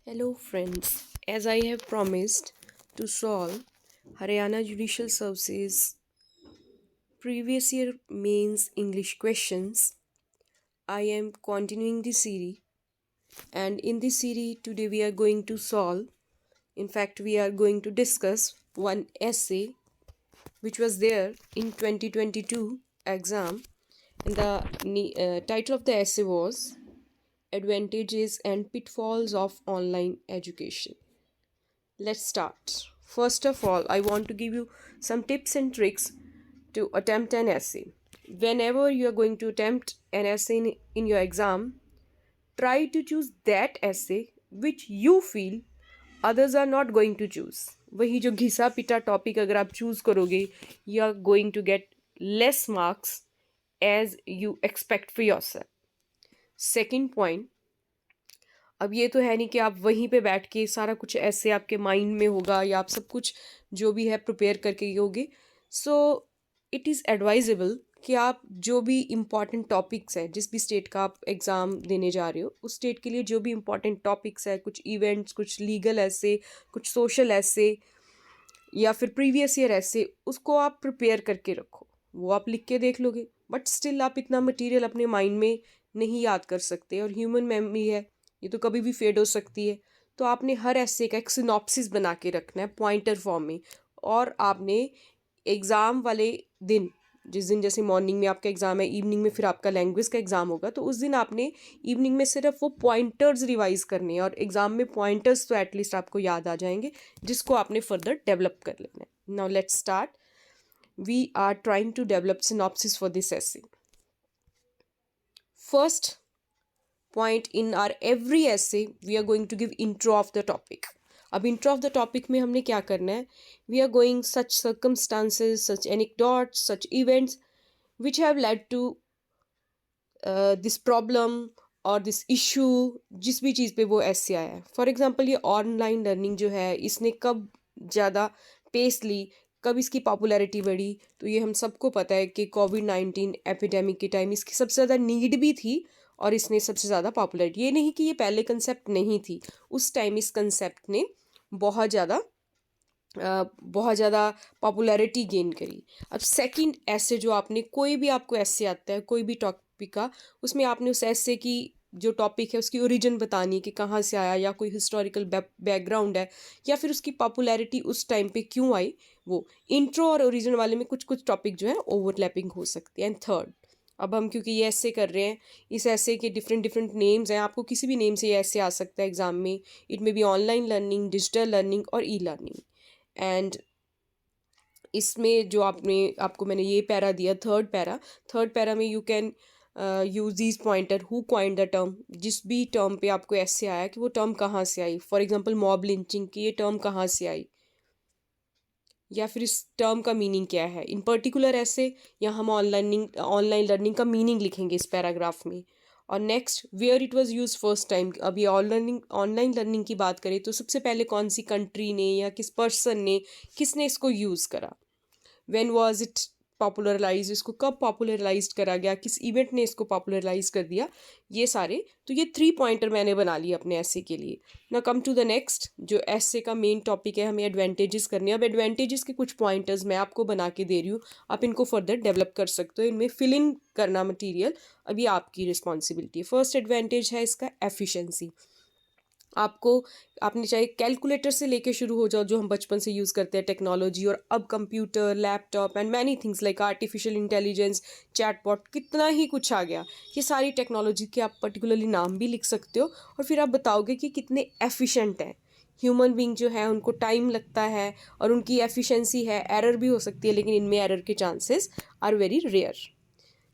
Hello, friends. As I have promised to solve Haryana Judicial Services previous year mains English questions, I am continuing the series. And in this series, today we are going to solve, in fact, we are going to discuss one essay which was there in 2022 exam. And the title of the essay was Advantages and Pitfalls of Online Education. Let's start. First of all, I want to give you some tips and tricks to attempt an essay. Whenever you are going to attempt an essay in your exam, try to choose that essay which you feel others are not going to choose. वही जो घिसा पिटा topic अगर आप choose करोगे, you are going to get less marks as you expect for yourself. Second point, अब ये तो है नहीं कि आप वहीं पे बैठ के सारा कुछ ऐसे आपके माइंड में होगा या आप सब कुछ जो भी है प्रिपेयर करके होगे. सो इट इज़ एडवाइजेबल कि आप जो भी इम्पॉर्टेंट टॉपिक्स हैं, जिस भी स्टेट का आप एग्ज़ाम देने जा रहे हो उस स्टेट के लिए जो भी इम्पॉर्टेंट टॉपिक्स है, कुछ इवेंट्स, कुछ लीगल ऐसे, कुछ सोशल ऐसे या फिर प्रीवियस ईयर ऐसे, उसको आप प्रिपेयर करके रखो. वो आप लिख के देख लोगे, बट स्टिल आप इतना मटेरियल अपने माइंड में नहीं याद कर सकते और ह्यूमन मेमोरी है, ये तो कभी भी फेड हो सकती है. तो आपने हर ऐसे का एक सिनॉप्सिस बना के रखना है पॉइंटर फॉर्म में. और आपने एग्ज़ाम वाले दिन, जिस दिन जैसे मॉर्निंग में आपका एग्ज़ाम है, इवनिंग में फिर आपका लैंग्वेज का एग्ज़ाम होगा, तो उस दिन आपने इवनिंग में सिर्फ वो पॉइंटर्स रिवाइज करने हैं और एग्ज़ाम में पॉइंटर्स तो एटलीस्ट आपको याद आ जाएंगे जिसको आपने फर्दर डेवलप कर लेना है. Now let's start. We are trying to develop synopsis for this essay. First point, in our every essay we are going to give intro of the topic. अब intro of the topic में हमने क्या करना है? We are going such circumstances, such anecdotes, such events which have led to this problem और this issue, जिस भी चीज़ पे वो ऐसे आया है. फॉर एग्जांपल ये ऑनलाइन लर्निंग जो है इसने कब ज़्यादा पेस ली, कब इसकी पॉपुलैरिटी बढ़ी, तो ये हम सबको पता है कि कोविड-19 एपिडेमिक के टाइम इसकी सबसे ज़्यादा नीड भी थी और इसने सबसे ज़्यादा पॉपुलैरिटी. ये नहीं कि ये पहले कंसेप्ट नहीं थी, उस टाइम इस कंसेप्ट ने बहुत ज़्यादा पॉपुलैरिटी गेन करी. अब सेकंड ऐसे जो आपने, कोई भी आपको ऐसे आता है कोई भी टॉपिक का, उसमें आपने उस ऐसे की जो टॉपिक है उसकी ओरिजिन बतानी है कि कहाँ से आया, या कोई हिस्टोरिकल बैकग्राउंड है, या फिर उसकी पॉपुलैरिटी उस टाइम पे क्यों आई. वो इंट्रो और ओरिजिन वाले में कुछ कुछ टॉपिक जो है ओवरलैपिंग हो सकती है. एंड थर्ड, अब हम क्योंकि ये ऐसे कर रहे हैं, इस ऐसे के डिफरेंट डिफरेंट नेम्स हैं, आपको किसी भी नेम से ये ऐसे आ सकता है एग्जाम में. It may be online learning, digital learning और ई लर्निंग. एंड इसमें जो आपको मैंने ये पैरा दिया, थर्ड पैरा में you can use these pointer who coined the term. जिस भी टर्म पे आपको ऐसे आया कि वो टर्म कहाँ से आई, फॉर एग्जांपल मॉब लिंचिंग की ये टर्म कहाँ से आई, या फिर इस टर्म का मीनिंग क्या है इन पर्टिकुलर ऐसे, या हम ऑनलाइन लर्निंग का मीनिंग लिखेंगे इस पैराग्राफ में. और next, where it was use first time. अब ये ऑनलाइन लर्निंग की बात करें तो सबसे पहले कौन सी कंट्री ने या किस पर्सन ने, किसने इसको यूज़ करा, व्हेन वाज इट पॉपुलराइज, इसको कब पॉपुलराइज करा गया, किस इवेंट ने इसको पॉपुलराइज कर दिया, ये सारे. तो ये 3 पॉइंटर मैंने बना लिए अपने ऐसे के लिए. ना कम टू द नेक्स्ट, जो ऐसे का मेन टॉपिक है, हमें एडवांटेजेस करने हैं. अब एडवांटेजेस के कुछ पॉइंटर्स मैं आपको बना के दे रही हूँ, आप इनको फर्दर डेवलप कर सकते हो, इनमें फिल इन करना मटीरियल अभी आपकी रिस्पॉन्सिबिलिटी है. फर्स्ट एडवांटेज है इसका एफिशिएंसी. आपने चाहे कैलकुलेटर से लेके शुरू हो जाओ, जो हम बचपन से यूज़ करते हैं टेक्नोलॉजी, और अब computer, laptop and many things like artificial intelligence, chatbot, कितना ही कुछ आ गया. ये सारी टेक्नोलॉजी के आप पर्टिकुलरली नाम भी लिख सकते हो और फिर आप बताओगे कि कितने एफिशिएंट हैं. ह्यूमन बींग जो है उनको टाइम लगता है और उनकी एफिशिएंसी है, एरर भी हो सकती है, लेकिन इनमें एरर के chances are very rare.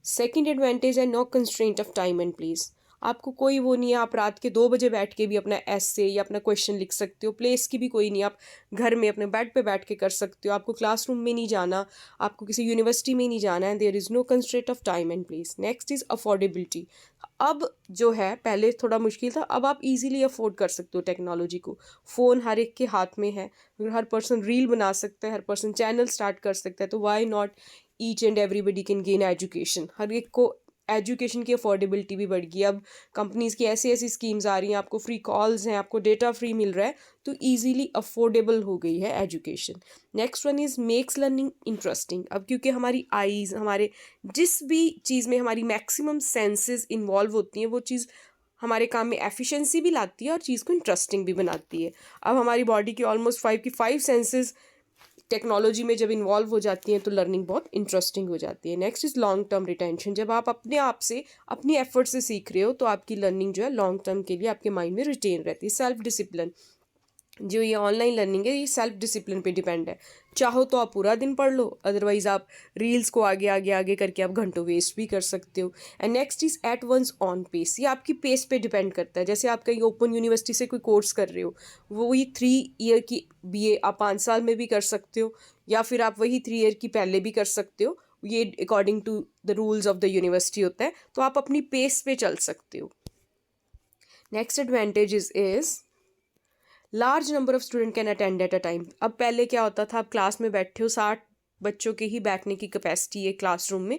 Second advantage है no constraint of time and place. आपको कोई वो नहीं है, आप रात के 2 बजे बैठ के भी अपना एस्से या अपना क्वेश्चन लिख सकते हो. प्लेस की भी कोई नहीं, आप घर में अपने बेड पे बैठ के कर सकते हो. आपको क्लासरूम में नहीं जाना, आपको किसी यूनिवर्सिटी में नहीं जाना है. There is no constraint of time and place. Next is affordability. अब जो है, पहले थोड़ा मुश्किल था, अब आप इजीली अफोर्ड कर सकते हो टेक्नोलॉजी को. फ़ोन हर एक के हाथ में है, हर पर्सन रील बना सकता है, हर पर्सन चैनल स्टार्ट कर सकता है. तो why not each and everybody can gain education. हर एक को एजुकेशन की अफोर्डेबिलिटी भी बढ़ गई। अब कंपनीज़ की ऐसी ऐसी स्कीम्स आ रही हैं, आपको फ्री कॉल्स हैं, आपको डेटा फ्री मिल रहा है, तो ईजीली अफोर्डेबल हो गई है education. Next one is makes learning interesting. अब क्योंकि हमारी आईज़, हमारे जिस भी चीज़ में हमारी मैक्सिमम सेंसेस इन्वॉल्व होती हैं, वो चीज़ हमारे काम में एफिशिएंसी भी लाती है और चीज़ को इंटरेस्टिंग भी बनाती है। अब हमारी बॉडी की ऑलमोस्ट 5 सेंसेस टेक्नोलॉजी में जब इन्वॉल्व हो जाती हैं तो लर्निंग बहुत इंटरेस्टिंग हो जाती है। Next is long term retention. जब आप अपने आप से, अपनी एफर्ट से सीख रहे हो, तो आपकी लर्निंग जो है लॉन्ग टर्म के लिए आपके माइंड में रिटेन रहती है। सेल्फ डिसिप्लिन, जो ये ऑनलाइन लर्निंग है, ये सेल्फ डिसिप्लिन पे डिपेंड है। चाहो तो आप पूरा दिन पढ़ लो, अदरवाइज आप रील्स को आगे आगे आगे करके आप घंटों वेस्ट भी कर सकते हो। And next is at once on pace. ये आपकी पेस पे डिपेंड करता है। जैसे आप कहीं ओपन यूनिवर्सिटी से कोई कोर्स कर रहे हो, वो वही 3 ईयर की बीए आप 5 साल में भी कर सकते हो, या फिर आप वही 3 ईयर की पहले भी कर सकते हो। ये according to the rules of the university होता है, तो आप अपनी पेस पे चल सकते हो। Next advantage is large number of student can attend at a time. अब पहले क्या होता था, आप क्लास में बैठे हो, 60 बच्चों के ही बैठने की कैपेसिटी है क्लासरूम में।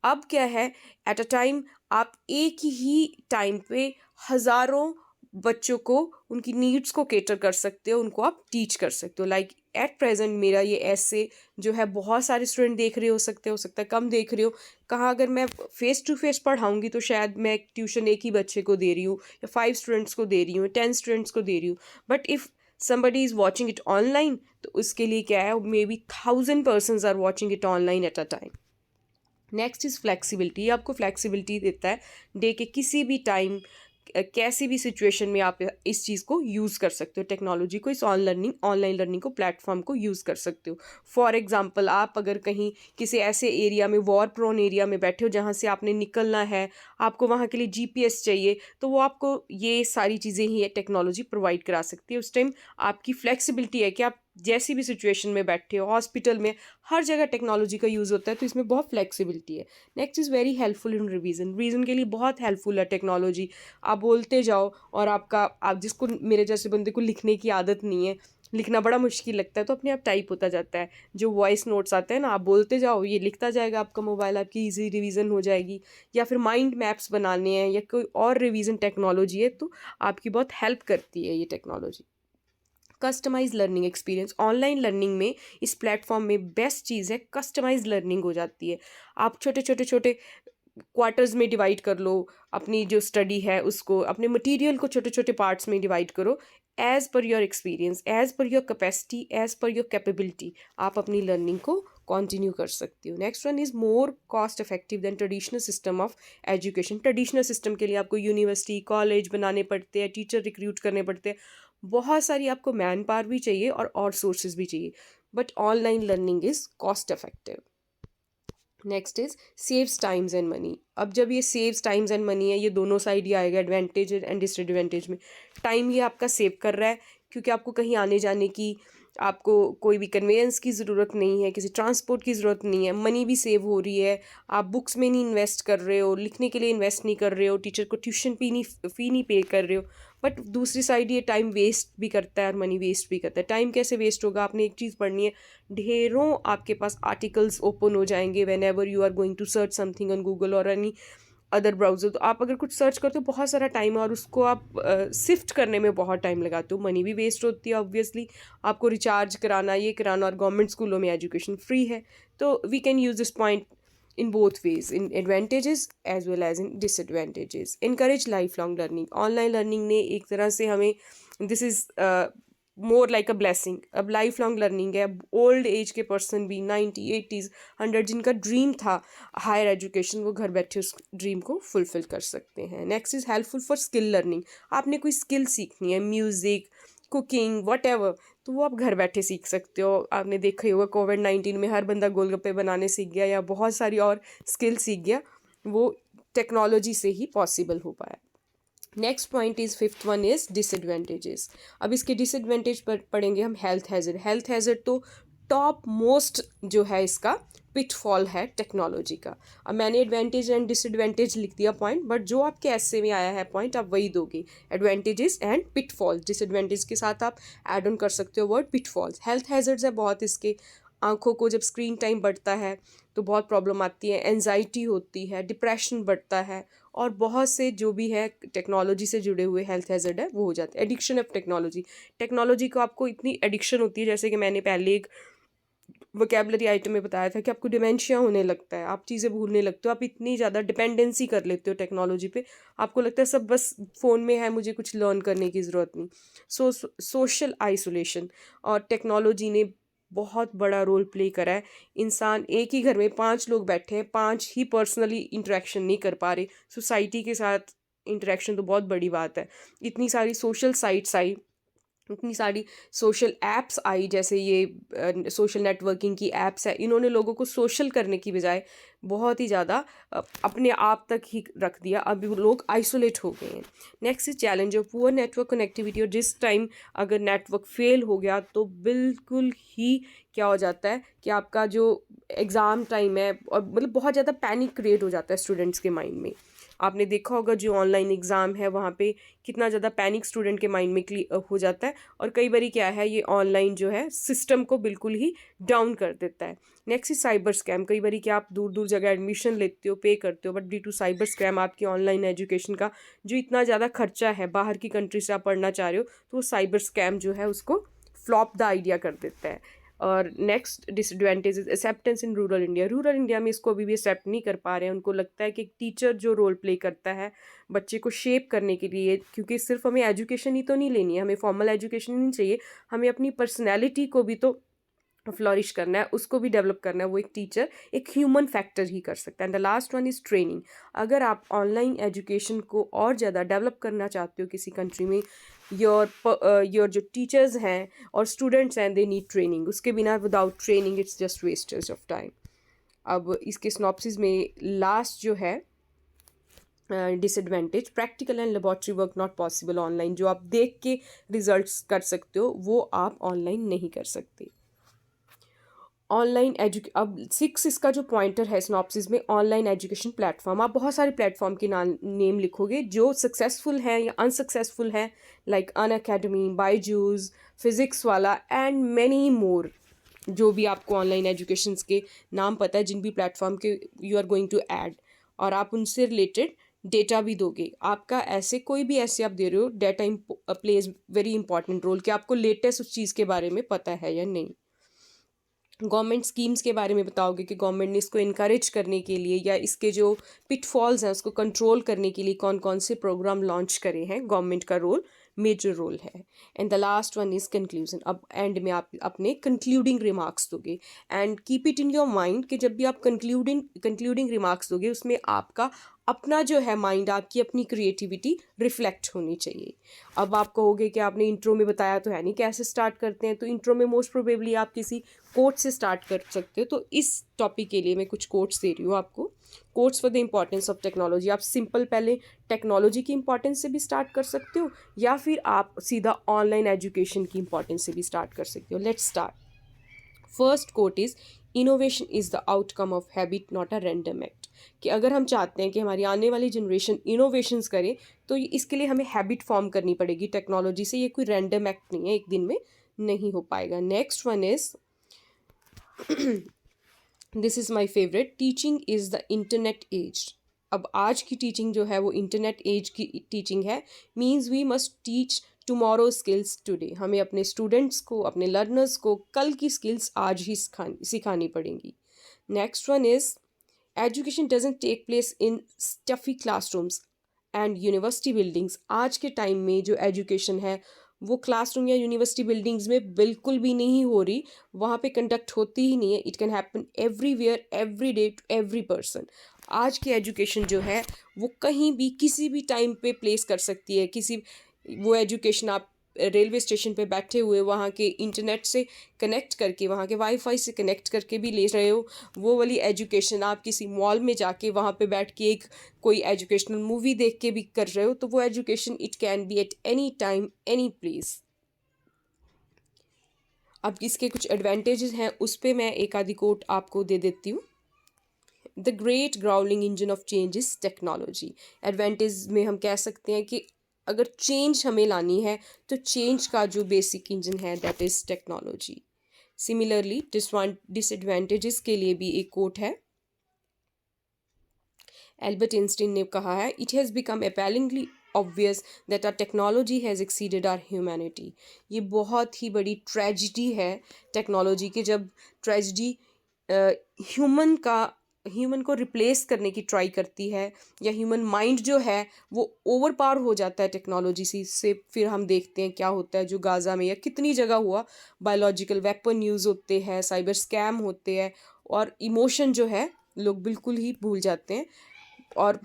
अब क्या है, एट अ टाइम आप एक ही टाइम पे हज़ारों बच्चों को, उनकी नीड्स को केटर कर सकते हो, उनको आप टीच कर सकते हो। लाइक एट प्रेजेंट मेरा ये ऐसे जो है, बहुत सारे स्टूडेंट देख रहे हो सकता है कम देख रहे हो। कहाँ अगर मैं फेस टू फेस पढ़ाऊँगी तो शायद मैं ट्यूशन एक ही बच्चे को दे रही हूँ, या 5 स्टूडेंट्स को दे रही हूँ, 10 स्टूडेंट्स को दे रही हूँ। But if somebody is watching it online, तो उसके लिए क्या है, may be 1000 persons are watching it online at a time। Next is flexibility. आपको फ्लेक्सिबिलिटी देता है डे के किसी भी टाइम, कैसी भी सिचुएशन में आप इस चीज़ को यूज़ कर सकते हो, टेक्नोलॉजी को, इस ऑनलाइन लर्निंग को, प्लेटफॉर्म को यूज़ कर सकते हो। फॉर एग्जांपल, आप अगर कहीं किसी ऐसे एरिया में, वॉर प्रोन एरिया में बैठे हो, जहाँ से आपने निकलना है, आपको वहाँ के लिए जीपीएस चाहिए, तो वो आपको ये सारी चीज़ें ही टेक्नोलॉजी प्रोवाइड करा सकती है। उस टाइम आपकी फ्लेक्सिबिलिटी है कि आप जैसी भी सिचुएशन में बैठे हो, हॉस्पिटल में, हर जगह टेक्नोलॉजी का यूज़ होता है, तो इसमें बहुत फ्लेक्सिबिलिटी है। Next is very helpful in revision के लिए बहुत हेल्पफुल है टेक्नोलॉजी। आप बोलते जाओ, और आप जिसको, मेरे जैसे बंदे को लिखने की आदत नहीं है, लिखना बड़ा मुश्किल लगता है, तो अपने आप टाइप होता जाता है। जो वॉइस नोट्स आते हैं ना, आप बोलते जाओ, ये लिखता जाएगा आपका मोबाइल, आपकी ईजी रिवीजन हो जाएगी। या फिर माइंड मैप्स बनाने हैं, या कोई और रिवीजन टेक्नोलॉजी है, तो आपकी बहुत हेल्प करती है ये technology. Customise learning experience. Online learning में, इस प्लेटफॉर्म में बेस्ट चीज़ है, कस्टमाइज लर्निंग हो जाती है। आप छोटे क्वार्टर्स में डिवाइड कर लो अपनी जो स्टडी है उसको, अपने मटेरियल को छोटे छोटे पार्ट्स में डिवाइड करो, as per your experience, as per your capacity, as per your capability आप अपनी लर्निंग को कंटिन्यू कर सकती हो। Next one is more cost effective than traditional system of education. Traditional system के लिए आपको यूनिवर्सिटी, कॉलेज बनाने पड़ते हैं, टीचर रिक्रूट करने पड़ते हैं, बहुत सारी आपको मैन पावर भी चाहिए और सोर्सेज भी चाहिए। But online learning is cost effective. Next is saves times and money. अब जब ये सेव्स टाइम्स एंड मनी है, ये दोनों साइड ही आएगा, एडवांटेज एंड डिसएडवांटेज में। टाइम ये आपका सेव कर रहा है, क्योंकि आपको कहीं आने जाने की, आपको कोई भी कन्वेंस की ज़रूरत नहीं है, किसी ट्रांसपोर्ट की ज़रूरत नहीं है। मनी भी सेव हो रही है, आप बुक्स में नहीं इन्वेस्ट कर रहे हो, लिखने के लिए इन्वेस्ट नहीं कर रहे हो, टीचर को ट्यूशन फ़ी नहीं पे कर रहे हो। बट दूसरी साइड ये टाइम वेस्ट भी करता है और मनी वेस्ट भी करता है। टाइम कैसे वेस्ट होगा, आपने एक चीज़ पढ़नी है, ढेरों आपके पास आर्टिकल्स ओपन हो जाएंगे whenever you are going to search something on Google और एनी अदर ब्राउज़र। तो आप अगर कुछ सर्च करते हो, बहुत सारा टाइम है, और उसको आप सिफ्ट करने में बहुत टाइम लगाते हो, मनी भी वेस्ट होती है ऑब्वियसली। आपको रिचार्ज कराना, ये कराना, और गवर्नमेंट स्कूलों में एजुकेशन फ्री है। तो we can use this point in both ways, in advantages as well as in disadvantages. Encourage lifelong learning. Online learning ने एक तरह से हमें, this is more like a blessing. अब लाइफ लॉन्ग लर्निंग है, old age के person भी, 90, 80s, 100, जिनका ड्रीम था हायर एजुकेशन, वो घर बैठे उस ड्रीम को फुलफिल कर सकते हैं। Next is helpful for skill learning. आपने कोई स्किल सीखनी है, म्यूज़िक, कुकिंग, वट एवर, तो वो आप घर बैठे सीख सकते हो। आपने देखा ही होगा, कोविड-19 में हर बंदा गोलगप्पे बनाने सीख गया, या बहुत सारी और स्किल सीख गया, वो टेक्नोलॉजी से ही पॉसिबल हो पाया। Next point is, fifth one is disadvantages. अब इसके डिसएडवांटेज पर पढ़ेंगे हम। Health hazard. हेल्थ हैज़र्ड तो टॉप मोस्ट जो है इसका पिटफॉल है टेक्नोलॉजी का। अब मैंने एडवांटेज एंड डिसएडवांटेज लिख दिया पॉइंट, बट जो आपके ऐसे में आया है पॉइंट, आप वही दोगे, एडवांटेजेस एंड पिटफॉल्स। डिसएडवांटेज के साथ आप ऐड ऑन कर सकते हो वर्ड पिटफॉल्स। हेल्थ हैज़र्ड्स है बहुत इसके। आंखों को जब स्क्रीन टाइम बढ़ता है तो बहुत प्रॉब्लम आती है, एंजाइटी होती है, डिप्रेशन बढ़ता है, और बहुत से जो भी है टेक्नोलॉजी से जुड़े हुए हेल्थ हैज़र्ड है वो हो जाते हैं। एडिक्शन ऑफ टेक्नोलॉजी, टेक्नोलॉजी को आपको इतनी एडिक्शन होती है, जैसे कि मैंने पहले एक वोकेबलरी आइटम में बताया था कि आपको डिमेंशिया होने लगता है, आप चीज़ें भूलने लगते हो, आप इतनी ज़्यादा डिपेंडेंसी कर लेते हो टेक्नोलॉजी पे, आपको लगता है सब बस फ़ोन में है, मुझे कुछ लर्न करने की ज़रूरत नहीं। सोशल आइसोलेशन, और टेक्नोलॉजी ने बहुत बड़ा रोल प्ले करा है। इंसान एक ही घर में 5 लोग बैठे हैं, 5 ही पर्सनली इंटरेक्शन नहीं कर पा रहे, सोसाइटी के साथ इंटरेक्शन तो बहुत बड़ी बात है। इतनी सारी सोशल साइट्स आई, इतनी सारी सोशल ऐप्स आई, जैसे ये सोशल नेटवर्किंग की ऐप्स है, इन्होंने लोगों को सोशल करने की बजाय बहुत ही ज़्यादा अपने आप तक ही रख दिया। अब लोग आइसोलेट हो गए हैं। Next is challenge of poor network connectivity, और जिस टाइम अगर नेटवर्क फेल हो गया तो बिल्कुल ही क्या हो जाता है कि आपका जो एग्ज़ाम टाइम है, और मतलब बहुत ज़्यादा पैनिक क्रिएट हो जाता है स्टूडेंट्स के माइंड में। आपने देखा होगा जो ऑनलाइन एग्ज़ाम है वहाँ पे कितना ज़्यादा पैनिक स्टूडेंट के माइंड में हो जाता है, और कई बारी क्या है ये ऑनलाइन जो है सिस्टम को बिल्कुल ही डाउन कर देता है। नेक्स्ट इज साइबर स्कैम, कई बारी क्या आप दूर दूर जगह एडमिशन लेते हो, पे करते हो, but due to cyber scam आपकी ऑनलाइन एजुकेशन का जो इतना ज़्यादा खर्चा है, बाहर की कंट्री से आप पढ़ना चाह रहे हो, तो वो साइबर स्कैम जो है उसको फ्लॉप द आइडिया कर देता है। और next disadvantage is acceptance in rural India, rural India में इसको अभी भी एक्सेप्ट नहीं कर पा रहे हैं। उनको लगता है कि एक टीचर जो रोल प्ले करता है बच्चे को शेप करने के लिए, क्योंकि सिर्फ हमें एजुकेशन ही तो नहीं लेनी है, हमें फॉर्मल एजुकेशन ही नहीं चाहिए, हमें अपनी पर्सनैलिटी को भी तो फ्लॉरिश करना है, उसको भी डेवलप करना है, वो एक टीचर एक ह्यूमन फैक्टर ही कर सकता है। And the last one is training, अगर आप ऑनलाइन एजुकेशन को और ज़्यादा डेवलप करना चाहते हो किसी कंट्री में, योर जो टीचर्स हैं और स्टूडेंट्स हैं दे नीड ट्रेनिंग, उसके बिना without training it's just wastage of time. अब इसके सिनॉप्सिस में लास्ट जो है disadvantage, practical and laboratory work not possible online, जो आप देख के रिजल्ट्स कर सकते हो वो आप ऑनलाइन नहीं कर सकते। ऑनलाइन अब 6 इसका जो पॉइंटर है सिनॉप्सिस में, ऑनलाइन एजुकेशन प्लेटफॉर्म, आप बहुत सारे प्लेटफॉर्म के नेम लिखोगे जो सक्सेसफुल हैं या अनसक्सेसफुल हैं, लाइक अनअकैडमी, बायजूस, फिजिक्स वाला एंड मैनी मोर। जो भी आपको ऑनलाइन एजुकेशन के नाम पता है, जिन भी प्लेटफॉर्म के you are going to add, और आप उनसे रिलेटेड डेटा भी दोगे। आपका ऐसे कोई भी ऐसे आप दे रहे हो, data plays very important role, कि आपको लेटेस्ट उस चीज़ के बारे में पता है या नहीं। गवर्नमेंट स्कीम्स के बारे में बताओगे कि गवर्नमेंट ने इसको इनकरेज करने के लिए या इसके जो पिटफॉल्स हैं उसको कंट्रोल करने के लिए कौन कौन से प्रोग्राम लॉन्च करे हैं, गवर्नमेंट का रोल मेजर रोल है। And the last one is conclusion, अब एंड में आप अपने कंक्लूडिंग रिमार्क्स दोगे, and keep it in your mind कि जब भी आप कंक्लूडिंग रिमार्क्स दोगे उसमें आपका अपना जो है माइंड, आपकी अपनी क्रिएटिविटी रिफ्लेक्ट होनी चाहिए। अब आप कहोगे कि आपने इंट्रो में बताया तो है नहीं कैसे स्टार्ट करते हैं, तो इंट्रो में मोस्ट प्रोबेबली आप किसी कोट से स्टार्ट कर सकते हो। तो इस टॉपिक के लिए मैं कुछ कोट्स दे रही हूँ आपको, quotes for the importance of technology. आप सिंपल पहले टेक्नोलॉजी की इंपॉर्टेंस से भी स्टार्ट कर सकते हो, या फिर आप सीधा ऑनलाइन एजुकेशन की इंपॉर्टेंस से भी स्टार्ट कर सकते हो। Let's start. First quote is innovation is the outcome of habit not a random act, कि अगर हम चाहते हैं कि हमारी आने वाली जनरेशन इनोवेशंस करे तो इसके लिए हमें हैबिट फॉर्म करनी पड़ेगी टेक्नोलॉजी से, ये कोई रैंडम एक्ट नहीं है, एक दिन में नहीं हो पाएगा। Next one is this is my favourite, teaching is the internet age. अब आज की टीचिंग जो है वो इंटरनेट एज की टीचिंग है, means we must teach tomorrow skills today, हमें अपने स्टूडेंट्स को, अपने लर्नर्स को कल की स्किल्स आज ही सिखानी पड़ेंगी। Next one is education doesn't take place in stuffy classrooms and university buildings. आज के टाइम में जो एजुकेशन है वो क्लासरूम या यूनिवर्सिटी बिल्डिंग्स में बिल्कुल भी नहीं हो रही, वहाँ पे कंडक्ट होती ही नहीं है। It can happen everywhere, every day, to every person. आज की एजुकेशन जो है वो कहीं भी किसी भी टाइम पे प्लेस कर सकती है, किसी वो एजुकेशन आप रेलवे स्टेशन पे बैठे हुए वहाँ के इंटरनेट से कनेक्ट करके, वहाँ के वाईफाई से कनेक्ट करके भी ले रहे हो, वो वाली एजुकेशन आप किसी मॉल में जाके वहाँ पे बैठ के एक कोई एजुकेशनल मूवी देख के भी कर रहे हो, तो वो education it can be at any time any place. अब इसके कुछ एडवांटेजेस हैं, उस पर मैं एक आधी कोट आपको दे देती हूँ। The great growling engine of change is technology. Advantage में हम कह सकते हैं कि अगर चेंज हमें लानी है तो चेंज का जो बेसिक इंजन है that is technology. Similarly disadvantages के लिए भी एक कोट है, एल्बर्ट आइंस्टीन ने कहा है, it has become appallingly obvious that our technology has exceeded our humanity। ये बहुत ही बड़ी ट्रेजिडी है टेक्नोलॉजी की, जब ट्रेजिडी ह्यूमन को रिप्लेस करने की ट्राई करती है, या ह्यूमन माइंड जो है वो ओवर पावर हो जाता है टेक्नोलॉजी से। फिर हम देखते हैं क्या होता है, जो गाज़ा में या कितनी जगह हुआ, बायोलॉजिकल वेपन यूज़ होते हैं, साइबर स्कैम होते हैं, और इमोशन जो है लोग बिल्कुल ही भूल जाते हैं, और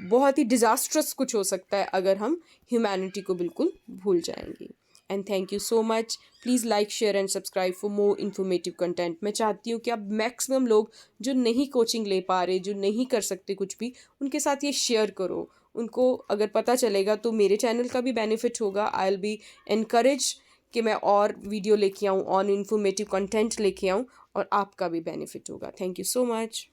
बहुत ही डिज़ास्ट्रस कुछ हो सकता है अगर हम ह्यूमैनिटी को बिल्कुल भूल जाएंगे। And thank you so much. Please like, share and subscribe for more informative content. मैं चाहती हूँ कि अब मैक्सिमम लोग जो नहीं कोचिंग ले पा रहे, जो नहीं कर सकते कुछ भी, उनके साथ ये शेयर करो। उनको अगर पता चलेगा तो मेरे चैनल का भी बेनिफिट होगा। आई विल बी एनकरेज कि मैं और वीडियो लेके आऊँ, ऑन इन्फॉर्मेटिव कंटेंट लेके आऊँ, और आपका भी बेनिफिट होगा। Thank you so much.